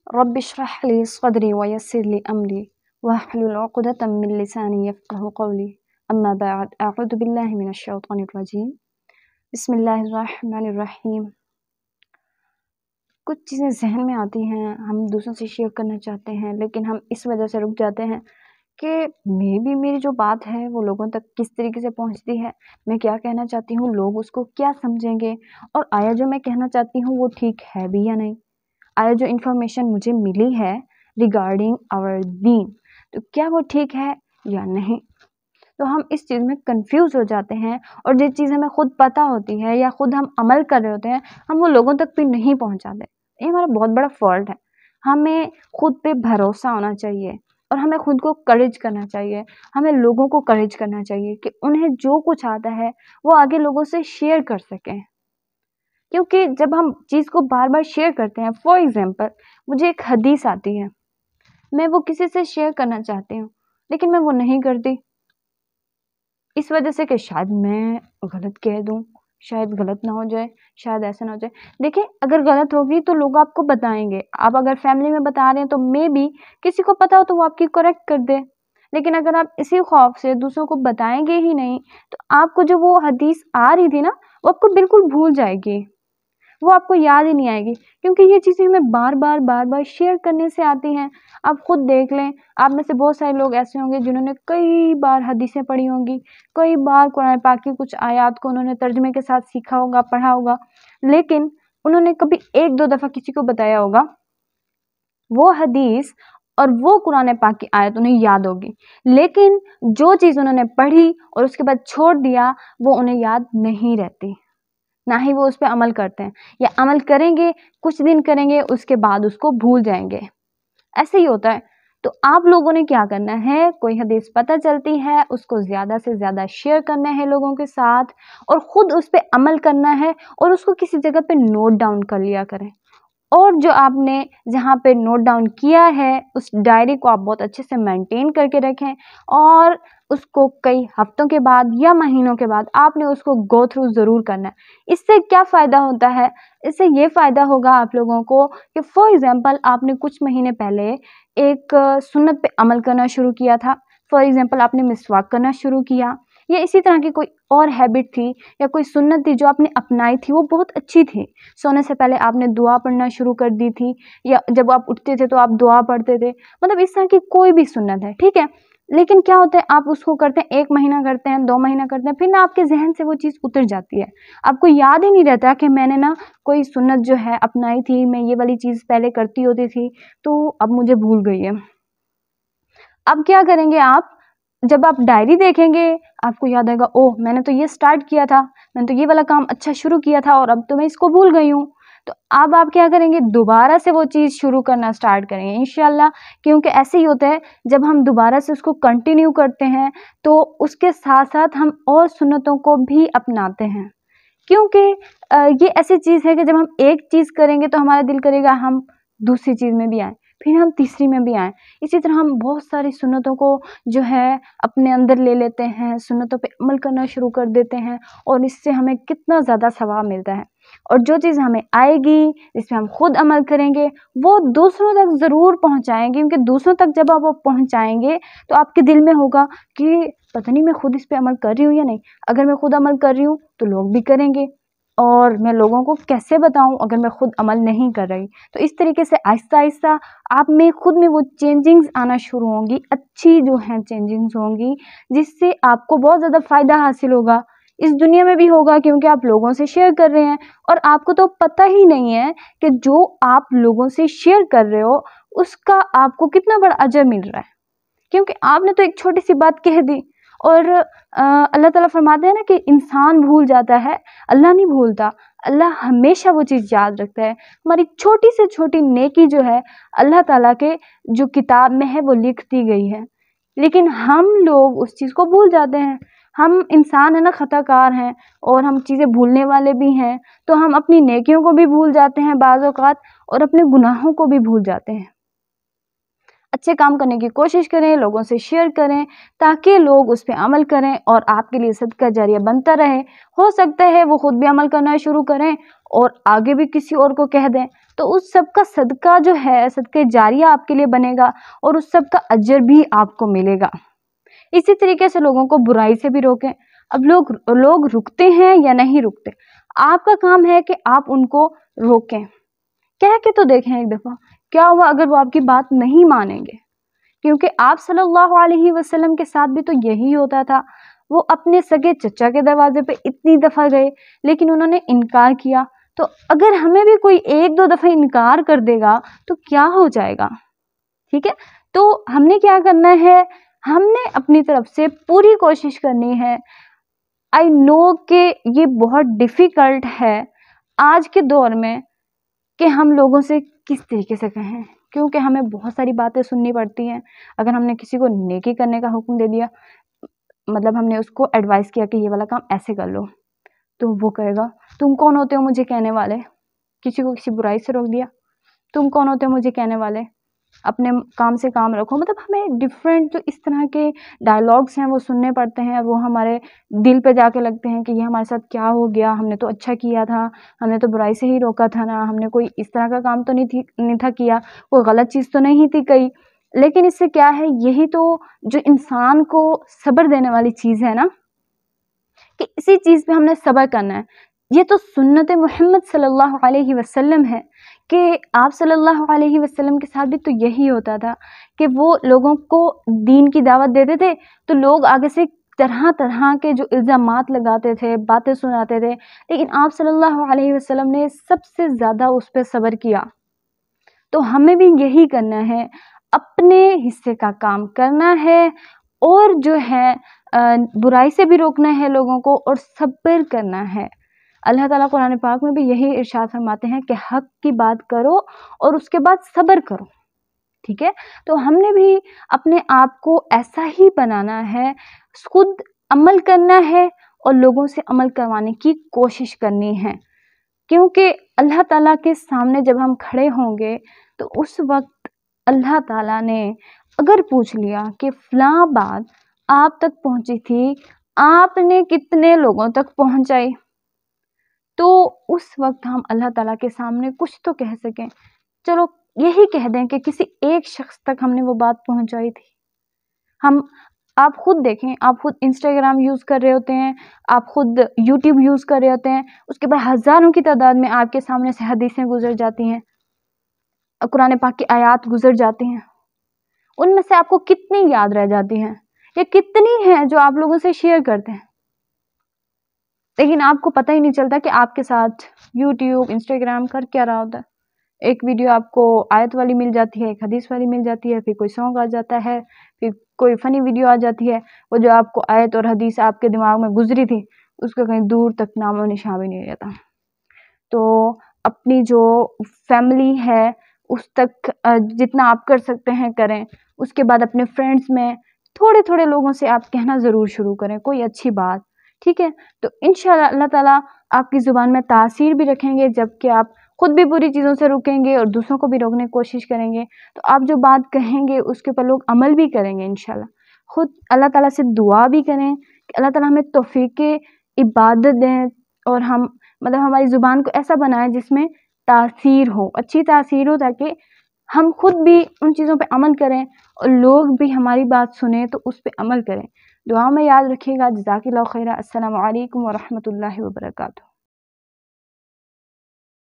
रब्ब इश्रह ली सदरी वयस्सिर ली अमरी वहलुल उक़दतम मिन लिसानी यफ़क़हू क़ौली अम्मा बअद अऊज़ु बिल्लाहि मिनश शैतानिर रजीम बिस्मिल्लाहिर रहमानिर रहीम। कुछ चीज़ें ज़हन में आती हैं, हम दूसरों से शेयर करना चाहते हैं, लेकिन हम इस वजह से रुक जाते हैं कि मे बी मेरी जो बात है वो लोगों तक किस तरीके से पहुंचती है, मैं क्या कहना चाहती हूँ, लोग उसको क्या समझेंगे, और आया जो मैं कहना चाहती हूँ वो ठीक है भी या नहीं। आया जो इन्फॉर्मेशन मुझे मिली है रिगार्डिंग आवर दीन, तो क्या वो ठीक है या नहीं। तो हम इस चीज़ में कंफ्यूज हो जाते हैं, और जिस चीज़ हमें खुद पता होती है या खुद हम अमल कर रहे होते हैं, हम वो लोगों तक भी नहीं पहुंचाते। ये हमारा बहुत बड़ा फॉल्ट है। हमें खुद पे भरोसा होना चाहिए और हमें खुद को करेज करना चाहिए। हमें लोगों को करेज करना चाहिए कि उन्हें जो कुछ आता है वो आगे लोगों से शेयर कर सकें, क्योंकि जब हम चीज़ को बार बार शेयर करते हैं, फॉर एग्जाम्पल मुझे एक हदीस आती है, मैं वो किसी से शेयर करना चाहती हूँ लेकिन मैं वो नहीं करती, इस वजह से कि शायद मैं गलत कह दूँ, शायद गलत ना हो जाए, शायद ऐसा ना हो जाए। देखिए, अगर गलत होगी तो लोग आपको बताएंगे। आप अगर फैमिली में बता रहे हैं तो मे बी किसी को पता हो तो वो आपकी करेक्ट कर दे, लेकिन अगर आप इसी खौफ से दूसरों को बताएंगे ही नहीं तो आपको जो वो हदीस आ रही थी ना, वो आपको बिल्कुल भूल जाएगी, वो आपको याद ही नहीं आएगी, क्योंकि ये चीज़ें हमें बार बार शेयर करने से आती हैं। आप खुद देख लें, आप में से बहुत सारे लोग ऐसे होंगे जिन्होंने कई बार हदीसें पढ़ी होंगी, कई बार कुरान पाक की कुछ आयत को उन्होंने तर्जुमे के साथ सीखा होगा, पढ़ा होगा, लेकिन उन्होंने कभी एक दो दफ़ा किसी को बताया होगा वो हदीस और वो कुरान पाक की आयत उन्हें याद होगी, लेकिन जो चीज़ उन्होंने पढ़ी और उसके बाद छोड़ दिया वो उन्हें याद नहीं रहती, ना ही वो उस पर अमल करते हैं, या अमल करेंगे कुछ दिन करेंगे उसके बाद उसको भूल जाएंगे। ऐसे ही होता है। तो आप लोगों ने क्या करना है, कोई हदीस पता चलती है उसको ज़्यादा से ज़्यादा शेयर करना है लोगों के साथ, और ख़ुद उस पर अमल करना है, और उसको किसी जगह पे नोट डाउन कर लिया करें। और जो आपने जहाँ पे नोट डाउन किया है उस डायरी को आप बहुत अच्छे से मेंटेन करके रखें, और उसको कई हफ्तों के बाद या महीनों के बाद आपने उसको गो थ्रू ज़रूर करना है। इससे क्या फ़ायदा होता है, इससे ये फ़ायदा होगा आप लोगों को कि फॉर एग्ज़ाम्पल आपने कुछ महीने पहले एक सुन्नत पे अमल करना शुरू किया था, फॉर एग्ज़ाम्पल आपने मिसवाक करना शुरू किया, या इसी तरह की कोई और हैबिट थी या कोई सुन्नत थी जो आपने अपनाई थी, वो बहुत अच्छी थी। सोने से पहले आपने दुआ पढ़ना शुरू कर दी थी, या जब आप उठते थे तो आप दुआ पढ़ते थे, मतलब इस तरह की कोई भी सुन्नत है, ठीक है। लेकिन क्या होता है, आप उसको करते हैं, 1 महीना करते हैं, 2 महीना करते हैं, फिर ना आपके जहन से वो चीज़ उतर जाती है, आपको याद ही नहीं रहता कि मैंने ना कोई सुन्नत जो है अपनाई थी, मैं ये वाली चीज़ पहले करती होती थी, तो अब मुझे भूल गई है। अब क्या करेंगे आप, जब आप डायरी देखेंगे आपको याद आएगा, ओह मैंने तो ये स्टार्ट किया था, मैंने तो ये वाला काम अच्छा शुरू किया था और अब तो मैं इसको भूल गई हूँ। तो अब आप क्या करेंगे, दोबारा से वो चीज़ शुरू करना स्टार्ट करेंगे इंशाल्लाह, क्योंकि ऐसे ही होता है, जब हम दोबारा से उसको कंटिन्यू करते हैं तो उसके साथ साथ हम और सुन्नतों को भी अपनाते हैं, क्योंकि ये ऐसी चीज़ है कि जब हम एक चीज़ करेंगे तो हमारा दिल करेगा हम दूसरी चीज़ में भी आएँ, फिर हम तीसरी में भी आएँ। इसी तरह हम बहुत सारी सुन्नतों को जो है अपने अंदर ले लेते हैं, सुन्नतों पे अमल करना शुरू कर देते हैं, और इससे हमें कितना ज़्यादा सवाब मिलता है। और जो चीज़ हमें आएगी, जिसमें हम खुद अमल करेंगे, वो दूसरों तक ज़रूर पहुँचाएँगे, क्योंकि दूसरों तक जब आप वो पहुँचाएँगे तो आपके दिल में होगा कि पता नहीं मैं खुद इस पे अमल कर रही हूँ या नहीं। अगर मैं खुद अमल कर रही हूँ तो लोग भी करेंगे, और मैं लोगों को कैसे बताऊं अगर मैं खुद अमल नहीं कर रही। तो इस तरीके से आहिस्ता आहिस्ता आप में खुद में वो चेंजिंग्स आना शुरू होंगी, अच्छी जो हैं चेंजिंग्स होंगी, जिससे आपको बहुत ज़्यादा फ़ायदा हासिल होगा, इस दुनिया में भी होगा, क्योंकि आप लोगों से शेयर कर रहे हैं, और आपको तो पता ही नहीं है कि जो आप लोगों से शेयर कर रहे हो उसका आपको कितना बड़ा अजर मिल रहा है, क्योंकि आपने तो एक छोटी सी बात कह दी। और अल्लाह ताला फरमाते हैं ना कि इंसान भूल जाता है, अल्लाह नहीं भूलता, अल्लाह हमेशा वो चीज़ याद रखता है। हमारी छोटी से छोटी नेकी जो है अल्लाह ताला के जो किताब में है वो लिख दी गई है, लेकिन हम लोग उस चीज़ को भूल जाते हैं। हम इंसान है ना, ख़ताकार हैं, और हम चीज़ें भूलने वाले भी हैं, तो हम अपनी नेकियों को भी भूल जाते हैं बाज़ औक़ात, और अपने गुनाहों को भी भूल जाते हैं। अच्छे काम करने की कोशिश करें, लोगों से शेयर करें, ताकि लोग उस पे अमल करें और आपके लिए सदका जारिया बनता रहे। हो सकता है वो खुद भी अमल करना शुरू करें और आगे भी किसी और को कह दें, تو اس سب کا صدقہ جو ہے، صدقہ جاریہ آپ کے لیے بنے گا اور اس سب کا اجر بھی آپ کو ملے گا۔ اسی طریقے سے لوگوں کو برائی سے بھی روکیں۔ اب لوگ رکتے ہیں یا نہیں رکتے، آپ کا کام ہے کہ آپ ان کو روکیں، کہہ کے تو دیکھیں ایک دفعہ کیا ہوا اگر وہ آپ کی بات نہیں مانیں گے، کیونکہ آپ صلی اللہ علیہ وسلم کے ساتھ بھی تو یہی ہوتا تھا۔ وہ اپنے سگے چچا کے دروازے پہ اتنی دفعہ گئے لیکن انہوں نے انکار کیا، تو اگر ہمیں بھی کوئی ایک دو دفعہ انکار کر دے گا تو کیا ہو جائے گا؟ ٹھیک ہے، تو ہم نے کیا کرنا ہے، ہم نے اپنی طرف سے پوری کوشش کرنی ہے۔ آئی نو کہ یہ بہت ڈیفیکلٹ ہے آج کے دور میں کہ ہم لوگوں سے کس طریقے سے کہیں، کیونکہ ہمیں بہت ساری باتیں سننی پڑتی ہیں۔ اگر ہم نے کسی کو نیکی کرنے کا حکم دے دیا، مطلب ہم نے اس کو ایڈوائز کیا کہ یہ والا کام ایسے کر لو، تو وہ کہے گا تم کون ہوتے ہو مجھے کہنے والے؟ کسی کو کسی برائی سے روک دیا، تم کون ہوتے ہو مجھے کہنے والے؟ اپنے کام سے کام رکھو۔ مطلب ہمیں ڈفرینٹ جو اس طرح کے ڈائلاگس ہیں وہ سننے پڑتے ہیں، وہ ہمارے دل پہ جا کے لگتے ہیں کہ یہ ہمارے ساتھ کیا ہو گیا، ہم نے تو اچھا کیا تھا، ہم نے تو برائی سے ہی روکا تھا نا، ہم نے کوئی اس طرح کا کام تو نہیں تھا کیا، کوئی غلط چیز تو نہیں تھی کہی۔ لیکن اس سے کیا ہے، یہی تو جو انسان کو صبر دینے والی چیز ہے نا، کہ اسی چیز پہ ہم نے صبر کرنا ہے۔ یہ تو سنت محمد صلی اللہ علیہ وسلم ہے کہ آپ صلی اللہ علیہ وسلم کے ساتھ بھی تو یہی ہوتا تھا کہ وہ لوگوں کو دین کی دعوت دیتے تھے تو لوگ آگے سے طرح طرح کے جو الزامات لگاتے تھے، باتیں سناتے تھے، لیکن آپ صلی اللہ علیہ وسلم نے سب سے زیادہ اس پہ صبر کیا۔ تو ہمیں بھی یہی کرنا ہے، اپنے حصے کا کام کرنا ہے اور جو ہے برائی سے بھی روکنا ہے لوگوں کو اور صبر کرنا ہے۔ اللہ تعالیٰ قرآن پاک میں بھی یہی ارشاد فرماتے ہیں کہ حق کی بات کرو اور اس کے بعد صبر کرو، ٹھیک ہے؟ تو ہم نے بھی اپنے آپ کو ایسا ہی بنانا ہے، خود عمل کرنا ہے اور لوگوں سے عمل کروانے کی کوشش کرنی ہے، کیونکہ اللہ تعالیٰ کے سامنے جب ہم کھڑے ہوں گے تو اس وقت اللہ تعالیٰ نے اگر پوچھ لیا کہ فلاں بات آپ تک پہنچی تھی، آپ نے کتنے لوگوں تک پہنچائی، تو اس وقت ہم اللہ تعالیٰ کے سامنے کچھ تو کہہ سکیں۔ چلو یہی کہہ دیں کہ کسی ایک شخص تک ہم نے وہ بات پہنچائی تھی۔ آپ خود دیکھیں، آپ خود انسٹاگرام یوز کر رہے ہوتے ہیں، آپ خود یوٹیوب یوز کر رہے ہوتے ہیں، اس کے بعد ہزاروں کی تعداد میں آپ کے سامنے سے حدیثیں گزر جاتی ہیں، قرآن پاک کی آیات گزر جاتی ہیں، ان میں سے آپ کو کتنی یاد رہ جاتی ہیں یا کتنی ہیں جو آپ لوگوں سے شیئر کرتے ہیں، لیکن آپ کو پتہ ہی نہیں چلتا کہ آپ کے ساتھ یوٹیوب انسٹاگرام کر کیا رہا ہوتا ہے۔ ایک ویڈیو آپ کو آیت والی مل جاتی ہے، ایک حدیث والی مل جاتی ہے، پھر کوئی سانگ آ جاتا ہے، پھر کوئی فنی ویڈیو آ جاتی ہے، وہ جو آپ کو آیت اور حدیث آپ کے دماغ میں گزری تھی اس کا کہیں دور تک نام و نشان بھی نہیں رہتا۔ تو اپنی جو فیملی ہے اس تک جتنا آپ کر سکتے ہیں کریں، اس کے بعد اپنے فرینڈس میں تھوڑے تھوڑے لوگوں سے آپ کہنا ضرور شروع کریں کوئی اچھی بات، ٹھیک ہے؟ تو انشاءاللہ اللہ تعالیٰ آپ کی زبان میں تاثیر بھی رکھیں گے، جبکہ آپ خود بھی بری چیزوں سے رکیں گے اور دوسروں کو بھی روکنے کی کوشش کریں گے، تو آپ جو بات کہیں گے اس کے اوپر لوگ عمل بھی کریں گے انشاءاللہ۔ خود اللہ تعالیٰ سے دعا بھی کریں کہ اللہ تعالیٰ ہمیں توفیق عبادت دیں اور ہم مطلب ہماری زبان کو ایسا بنائیں جس میں تاثیر ہو، اچھی تاثیر ہو، تاکہ ہم خود بھی ان چیزوں پہ عمل کریں اور لوگ بھی ہماری بات سنیں تو اس پہ عمل کریں۔ دعا میں یاد رکھیے گا۔ جزاک اللہ خیرہ۔ السلام علیکم ورحمۃ اللہ وبرکاتہ۔